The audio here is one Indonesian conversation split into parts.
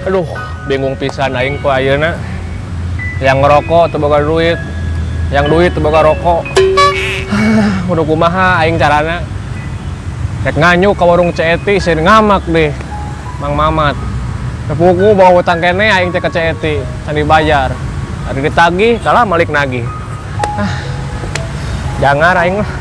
Aduh, bingung pisan aing ku ayeuna. Yang ngerokok teu boga duit, yang duit teu boga rokok. Udah kumaha aing carana? Rek nganyuk ka warung Ceeti, seueur ngamak deh. Mang Mamat. Tepuku bawa utang kene aing teh ka Ceeti, can dibayar. Ari ditagih, kalah malik nagih. Jangan aing mah.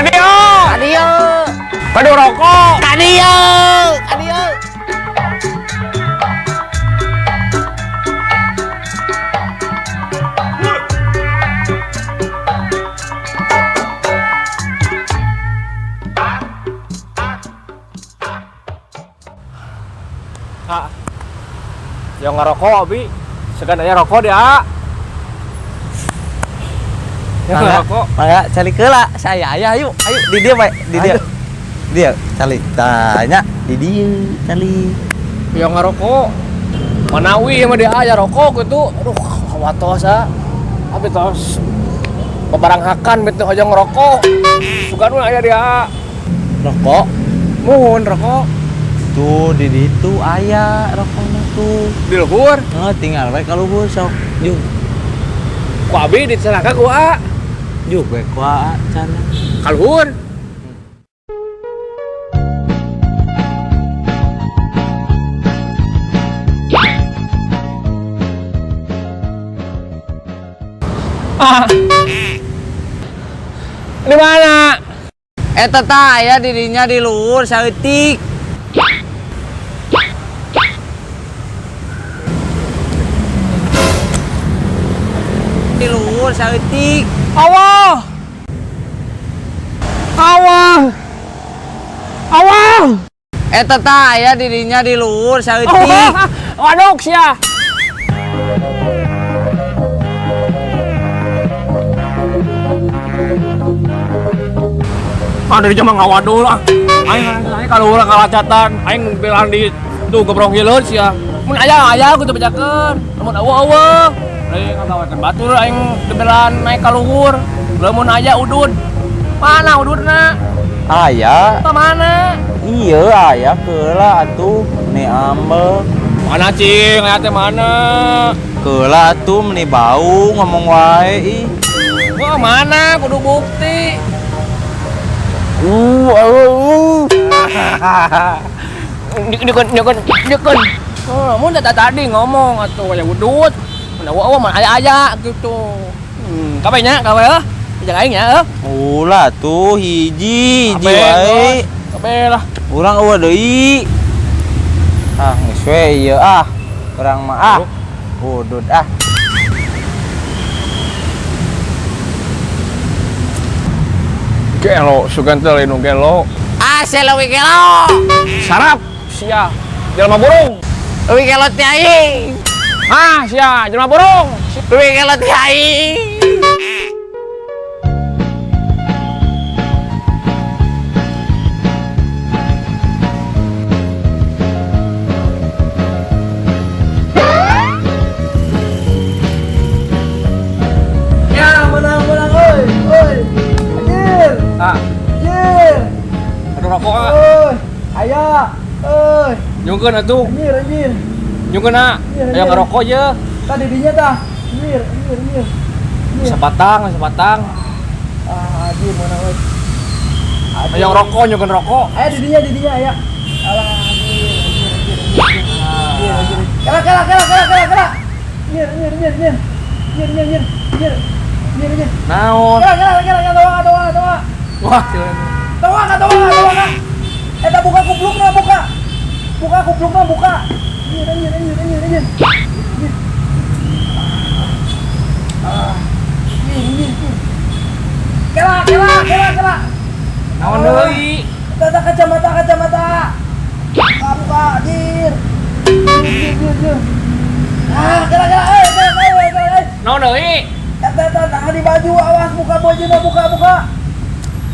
Kadio! Kadio! Kadio rokok! Kadio! Kadio! Kak, yang ngerokok, Abi. Segan aya rokok dia. Yang ngerokok. Mangga cari keula saya aya ayo di dia Pak di dia. Dia cari tanya di dia cari. Yang ngerokok. Manawi sama dia aya rokok gitu. Aduh, watos Abi tos. Babaranghakan betul aja ngerokok. Sugan mah aya dia. Rokok Muhun rokok. tuh di ditu aya rokokna tuh. Di luhur. Tinggal bae ka luhur sok. Juk. Ku Abi dicelaka ku A. Juk bae ku cenah. Ka luhur. Di mana? Eta tah aya dirinya di luhur saeutik. Di luhur saeutik. Allah! Allah! Allah! Eta tah aya dirinya di luhur saeutik. Waduh sia. Ada di zaman ngawadul ah. Aing kalau urang kalacatan, aing belan di tuh gebrong hileun sia. Mun aya kudu bejakeun. Mun eueuh. Aing ngagawekeun batur aing belan naik ka luhur. Lamun aya udud. Mana ududna? Aya. Ka mana? Iya aya keula atuh meni ambel. Mana cing, aya teh mana? Keula atuh meni bau ngomong wae ih. Wah, mana kudu bukti. Nyekun. Oh, mun tadi ngomong atuh aya udut. Mun eueuh mah aya gitu. Kabe nya, kabe heuh. Jeung aing nya heuh. Ulah tuh hiji wae. Kabe lah. Urang eueuh deui. Geus we ieu urang mah udud Gelo, sugan teh lain gelo. Selewi gelo. Sarap sia. Jelema burung. Leuwih gelo teh aing. Sia, jelema burung. Leuwih gelo teh aing. Aduh rokok Aya. nyungkeun atuh. Anjir. Nyungkeun aya ngerokok ye. Tadi dinya tah. Anjir. Sebatang. Anjir mana we. Aya ngerokok, nyungkeun rokok. Aya di dinya aya. Alah anjir. Kala. Anjir. Naon? Kala. Wah, Tawa. Eta buka kuplukna. Anjir. Kela. naon deui? Tata kacamata. Buka, anjir. Kela. Naon deui? Eta di baju, awas buka bajunya, buka.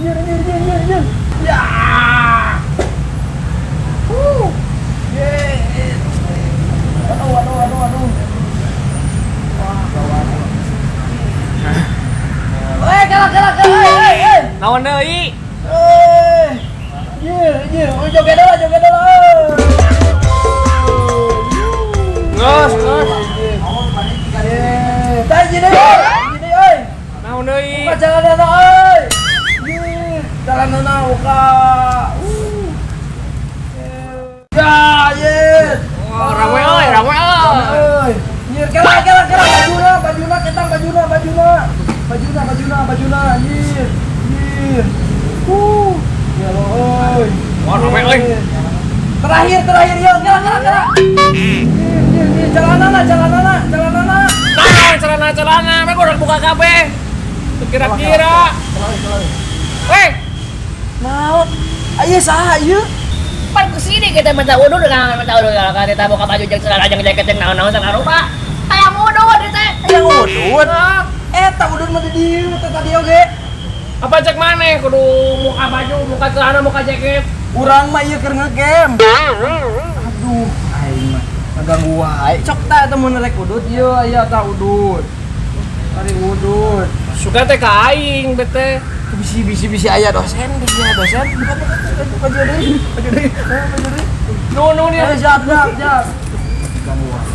Anjir. Ya. Aduh. Wah, gawat. Kelak. Naon deui? Joget dulu. Geus. Tadi deh, euy. Naon deui? Buka jalanana euy. Jalanana buka. Ya, Oh, ramai euy. euy. Kelak. Bajuna. Anjir. Ya lo, euy. Wah, ramai euy. Terakhir, yuk, kelak. Jalanana. Nah, celana, mereka udah buka kabeh. Kira-kira. Weh, Naon? Ayo saha ieu? Pan kesini kita minta udut dengan kalau kita buka baju jeung celana jeung jaket jeung naon-naon sana rupa. Aya udut di teh. Yang udut. Eta udut mah di dieu tadi oge. apa cek maneh kudu muka baju, muka celana, muka jaket. Urang mah ieu keur ngegame. Aduh, aing mah ngaganggu wae. Cok ta eta mun rek udut ieu aya ta udut. Ari udut. Suka teh ka aing bete. Bisi aya dosen. Buka baju deui. Nu dia. Siap. Ganggu wae.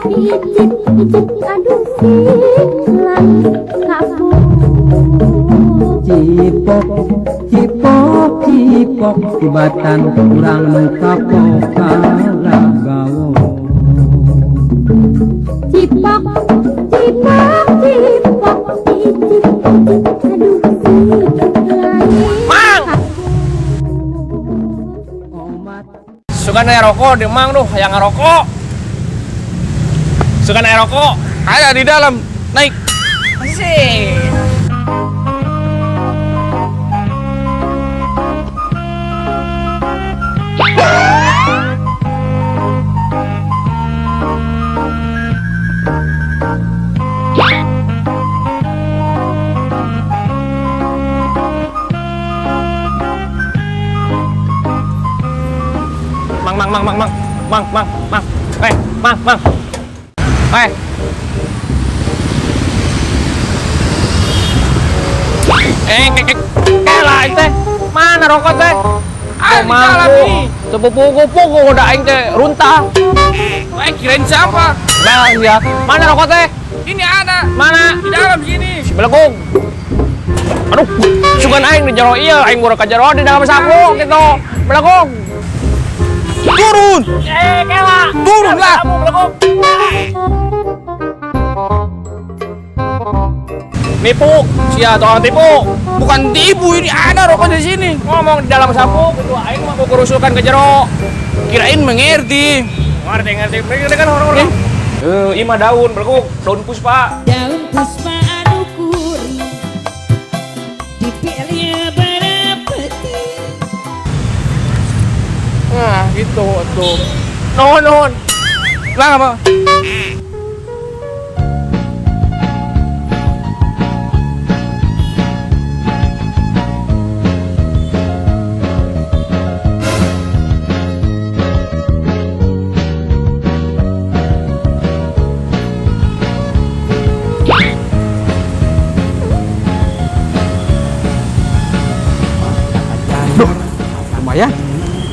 Icip aduh silang kabur. Cipok tibatan kurang mengkapok kalagawo. Cipok icip aduh silang Mang! Suka naik rokok, di mang tuh yang ngerokok. Suka naik rokok. Ada di dalam, naik. Asik. Mang. Mang. Lah teh. Mana rokok teh? Mangku. Sepupu-pupu udah aing teh runtah. Kirain siapa? Nah, iya. Mana rokok teh? Ini ada. Mana? Di dalam sini. Si Belenggung. Aduh, sugan aing di jero ieu, aing murah ka jero di dalam saku gitu. Belenggung. Turun! Kela. Turun lah! Belenggung. Nipu, sia tukang tipu. Bukan tipu, ini ada rokok di sini. Ngomong di dalam saku gitu, aing mah mau kerusukan ke jero. Kirain mengerti. Ngerti. Mereka kan orang-orang. Ima daun, belenggung, daun puspa. daun puspa anu kuri dipilih berapeti. Nah, gitu tuh. Nuhun. Lah apa? Lumayan,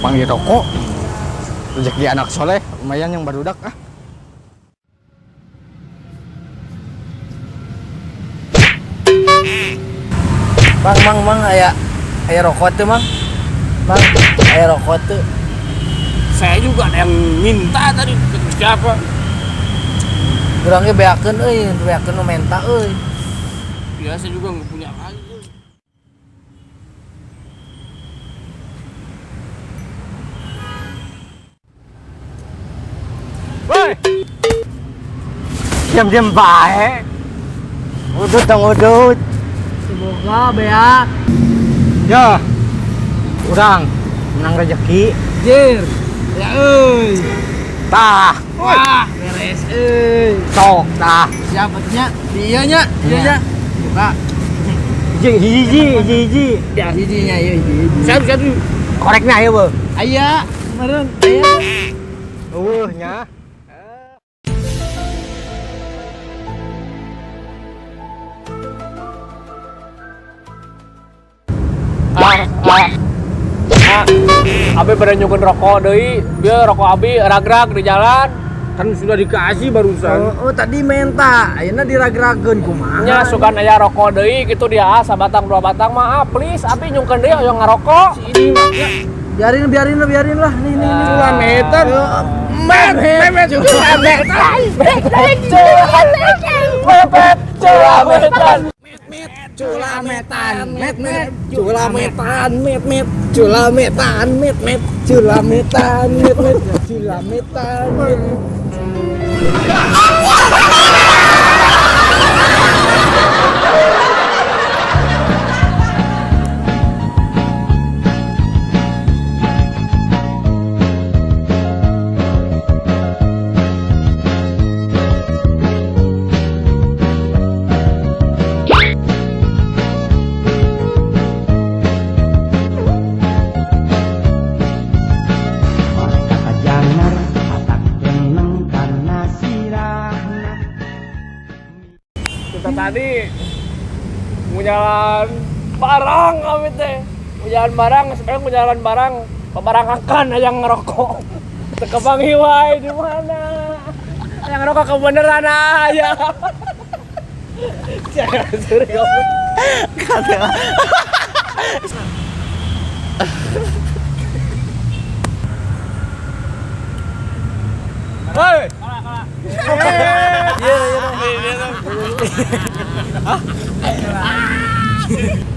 panggil rokok, rezeki anak soleh, lumayan yang barudak ah. Mang, aya rokok tuh, Mang. Aya rokok tuh. Saya juga ada yang minta tadi ke siapa? Urang ge beakeun nu menta euy. Biasa juga nggak punya lagi. Woi, Diam bae. Udut. semoga beak. Ya. Urang menang rezeki. Jir. Ya euy. Tah, Wah, beres euy. sok tah. Siapa nya? Dia nya. Buka. Hiji. Ya hijinya ieu hiji. Satu. Koreknya ya, Bu. Aya, meureun aya. Nya. Abi pada nyugun rokok deui, bieu rokok abi rag-rag di jalan. Kan sudah dikasih barusan. Oh, tadi minta. Ayeuna diragrageun kumaha? Nya sugan aya rokok deui kitu dia sabatang dua batang mah please abi nyungkeun deui hoyong ngarokok. Ini mah ya. Biarin lah. Nih. Culametan. Met. Kita tadi mau jalan barang kami teh. Mau jalan barang, sekarang mau jalan barang. Pebarangakan yang ngerokok. Tekebang hiwai di mana? Yang ngerokok kebeneran aja. Jangan suri kamu. Hei. Iya.